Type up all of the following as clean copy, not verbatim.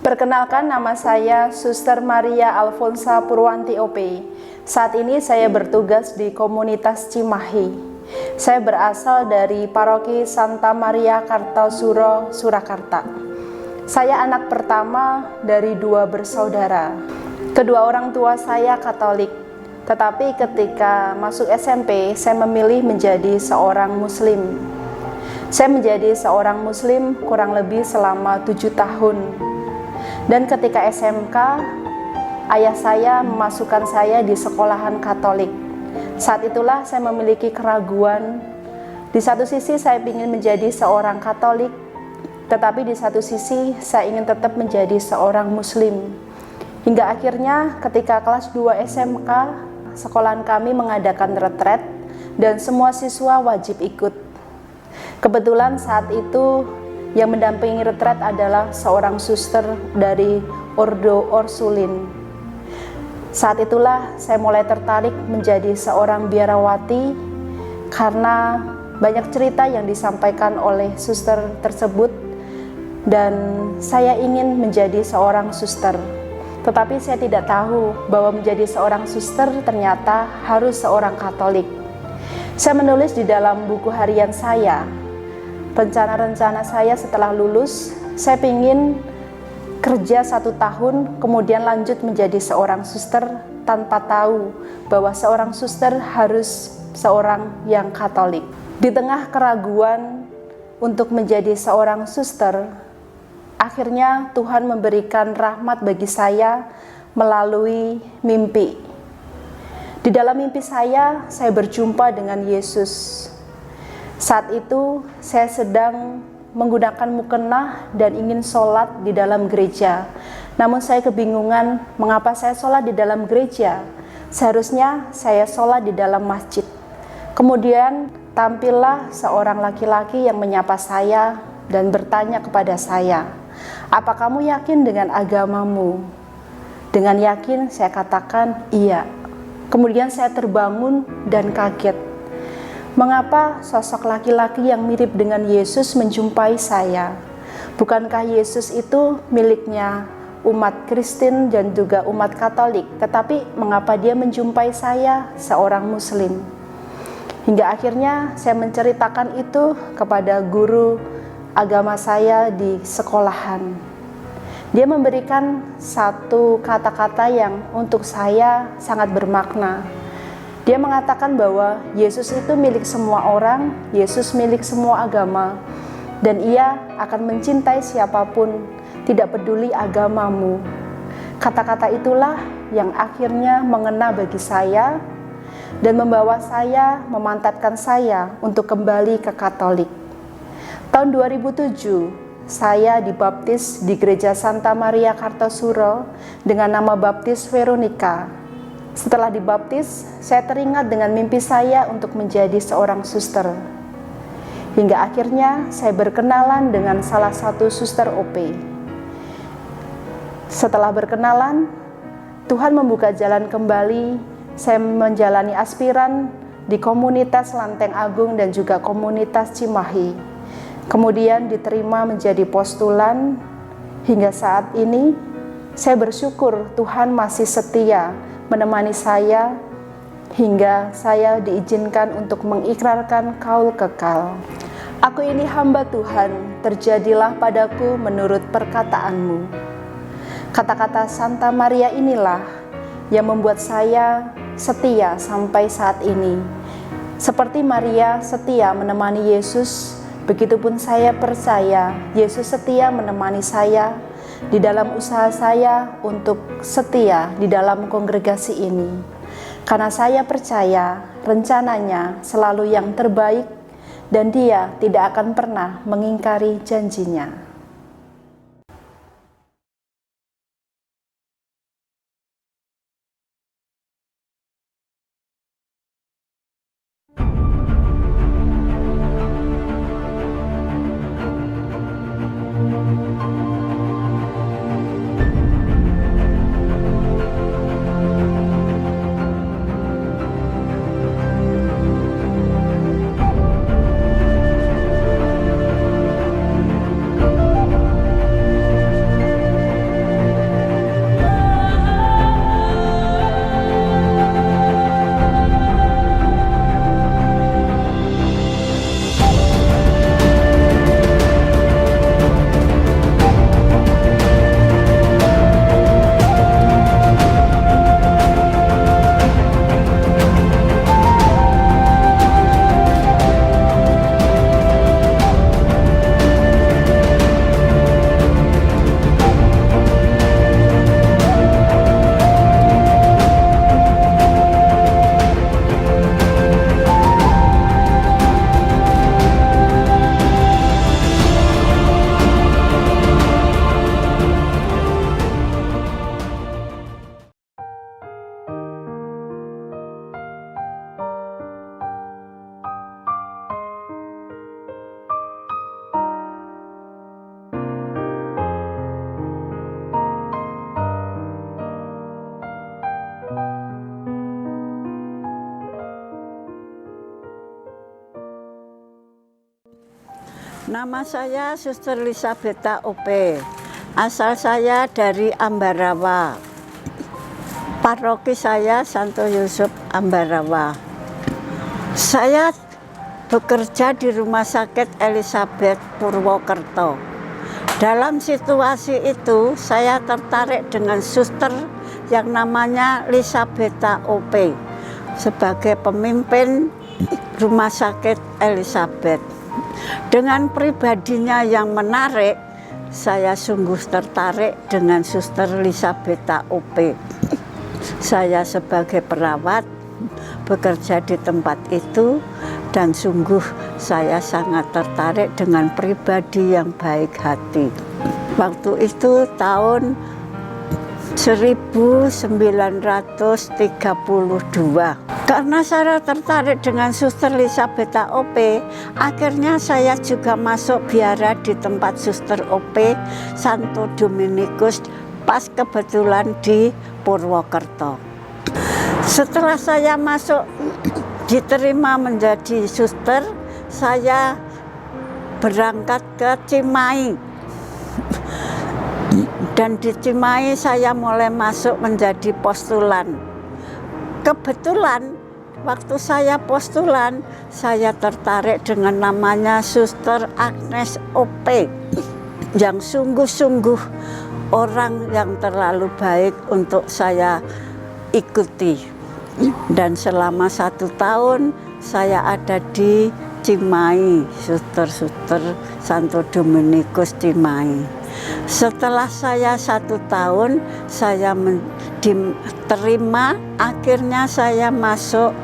Perkenalkan, nama saya Suster Maria Alfonsa Purwanti OP. Saat ini saya bertugas di komunitas Cimahi. Saya berasal dari Paroki Santa Maria Kartosuro, Surakarta. Saya anak pertama dari 2 bersaudara. Kedua orang tua saya Katolik, tetapi ketika masuk SMP, saya memilih menjadi seorang Muslim. Saya menjadi seorang Muslim kurang lebih selama 7 tahun. Dan ketika SMK, ayah saya memasukkan saya di sekolahan Katolik. Saat itulah saya memiliki keraguan. Di satu sisi saya ingin menjadi seorang Katolik, tetapi di satu sisi saya ingin tetap menjadi seorang Muslim. Hingga akhirnya ketika kelas 2 SMK, sekolahan kami mengadakan retret dan semua siswa wajib ikut. Kebetulan saat itu yang mendampingi retret adalah seorang suster dari Ordo Ursulin. Saat itulah saya mulai tertarik menjadi seorang biarawati karena banyak cerita yang disampaikan oleh suster tersebut dan saya ingin menjadi seorang suster. Tetapi saya tidak tahu bahwa menjadi seorang suster ternyata harus seorang Katolik. Saya menulis di dalam buku harian saya, rencana-rencana saya setelah lulus, saya ingin kerja 1 tahun, kemudian lanjut menjadi seorang suster tanpa tahu bahwa seorang suster harus seorang yang Katolik. Di tengah keraguan untuk menjadi seorang suster, akhirnya Tuhan memberikan rahmat bagi saya melalui mimpi. Di dalam mimpi saya berjumpa dengan Yesus. Saat itu saya sedang menggunakan mukenah dan ingin sholat di dalam gereja. Namun saya kebingungan mengapa saya sholat di dalam gereja. Seharusnya saya sholat di dalam masjid. Kemudian tampillah seorang laki-laki yang menyapa saya dan bertanya kepada saya, "Apa kamu yakin dengan agamamu?" Dengan yakin saya katakan, "Iya." Kemudian saya terbangun dan kaget. Mengapa sosok laki-laki yang mirip dengan Yesus menjumpai saya? Bukankah Yesus itu miliknya umat Kristen dan juga umat Katolik? Tetapi mengapa dia menjumpai saya, seorang Muslim? Hingga akhirnya saya menceritakan itu kepada guru agama saya di sekolahan. Dia memberikan satu kata-kata yang untuk saya sangat bermakna. Dia mengatakan bahwa Yesus itu milik semua orang, Yesus milik semua agama, dan ia akan mencintai siapapun, tidak peduli agamamu. Kata-kata itulah yang akhirnya mengena bagi saya dan membawa saya, memantatkan saya untuk kembali ke Katolik. Tahun 2007, saya dibaptis di Gereja Santa Maria Kartosuro dengan nama baptis Veronica. Setelah dibaptis, saya teringat dengan mimpi saya untuk menjadi seorang suster. Hingga akhirnya saya berkenalan dengan salah satu suster OP. Setelah berkenalan, Tuhan membuka jalan kembali. Saya menjalani aspiran di komunitas Lanteng Agung dan juga komunitas Cimahi. Kemudian diterima menjadi postulan. Hingga saat ini, saya bersyukur Tuhan masih setia menemani saya hingga saya diizinkan untuk mengikrarkan kaul kekal. Aku ini hamba Tuhan, terjadilah padaku menurut perkataanmu. Kata-kata Santa Maria inilah yang membuat saya setia sampai saat ini. Seperti Maria setia menemani Yesus, begitupun saya percaya Yesus setia menemani saya di dalam usaha saya untuk setia di dalam kongregasi ini. Karena saya percaya rencananya selalu yang terbaik dan Dia tidak akan pernah mengingkari janjinya. Nama saya Suster Elisabeta OP. Asal saya dari Ambarawa. Paroki saya Santo Yusuf Ambarawa. Saya bekerja di Rumah Sakit Elizabeth Purwokerto. Dalam situasi itu saya tertarik dengan suster yang namanya Elisabeta OP sebagai pemimpin Rumah Sakit Elizabeth. Dengan pribadinya yang menarik, saya sungguh tertarik dengan Suster Elisabeta OP. Saya sebagai perawat bekerja di tempat itu dan sungguh saya sangat tertarik dengan pribadi yang baik hati. Waktu itu tahun 1932. Karena saya tertarik dengan Suster Elisabeta OP, akhirnya saya juga masuk biara di tempat Suster OP Santo Dominikus, pas kebetulan di Purwokerto. Setelah saya masuk diterima menjadi suster, saya berangkat ke Cimahi. Dan di Cimahi saya mulai masuk menjadi postulan. Kebetulan waktu saya postulan, saya tertarik dengan namanya Suster Agnes OP yang sungguh-sungguh orang yang terlalu baik untuk saya ikuti. Dan selama 1 tahun saya ada di Cimahi, suster-suster Santo Dominikus Cimahi. Setelah saya 1 tahun, saya diterima, akhirnya saya masuk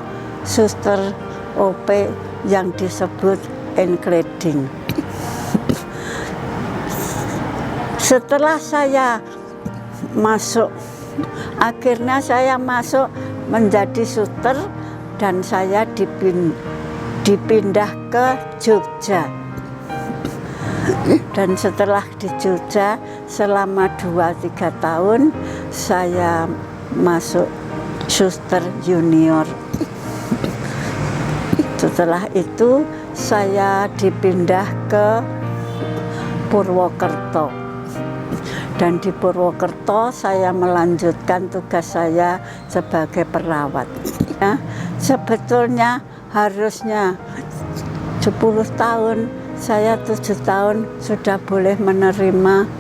Suster OP yang disebut Enkleding. Setelah saya masuk, akhirnya saya masuk menjadi suster dan saya dipindah ke Jogja. Dan setelah di Jogja selama 2-3 tahun saya masuk suster junior. Setelah itu saya dipindah ke Purwokerto. Dan di Purwokerto saya melanjutkan tugas saya sebagai perawat. Ya, sebetulnya harusnya 10 tahun, saya 7 tahun sudah boleh menerima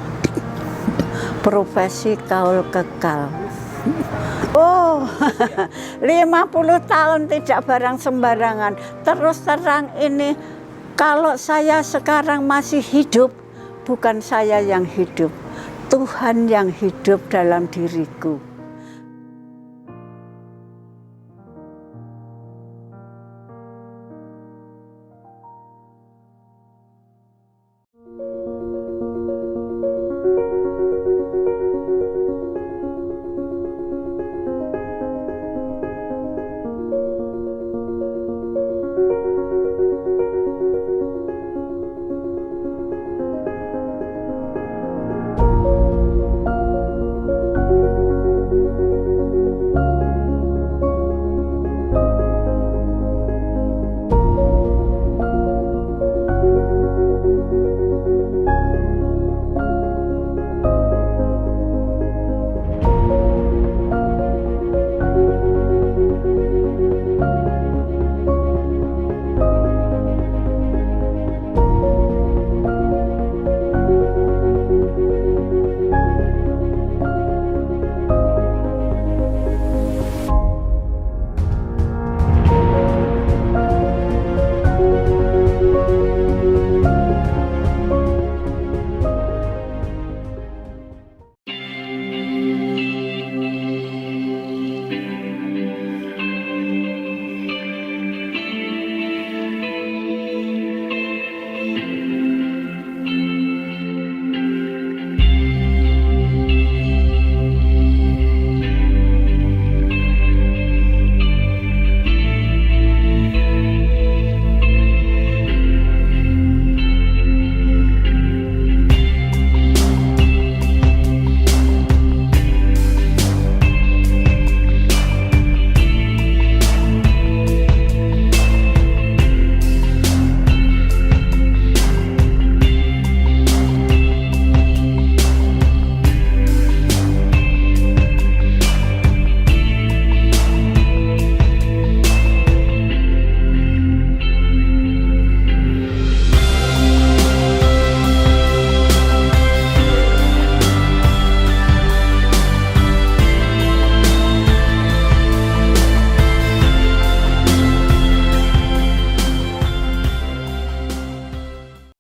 profesi kaul kekal. Oh, 50 tahun tidak barang sembarangan. Terus terang ini, kalau saya sekarang masih hidup, bukan saya yang hidup, Tuhan yang hidup dalam diriku.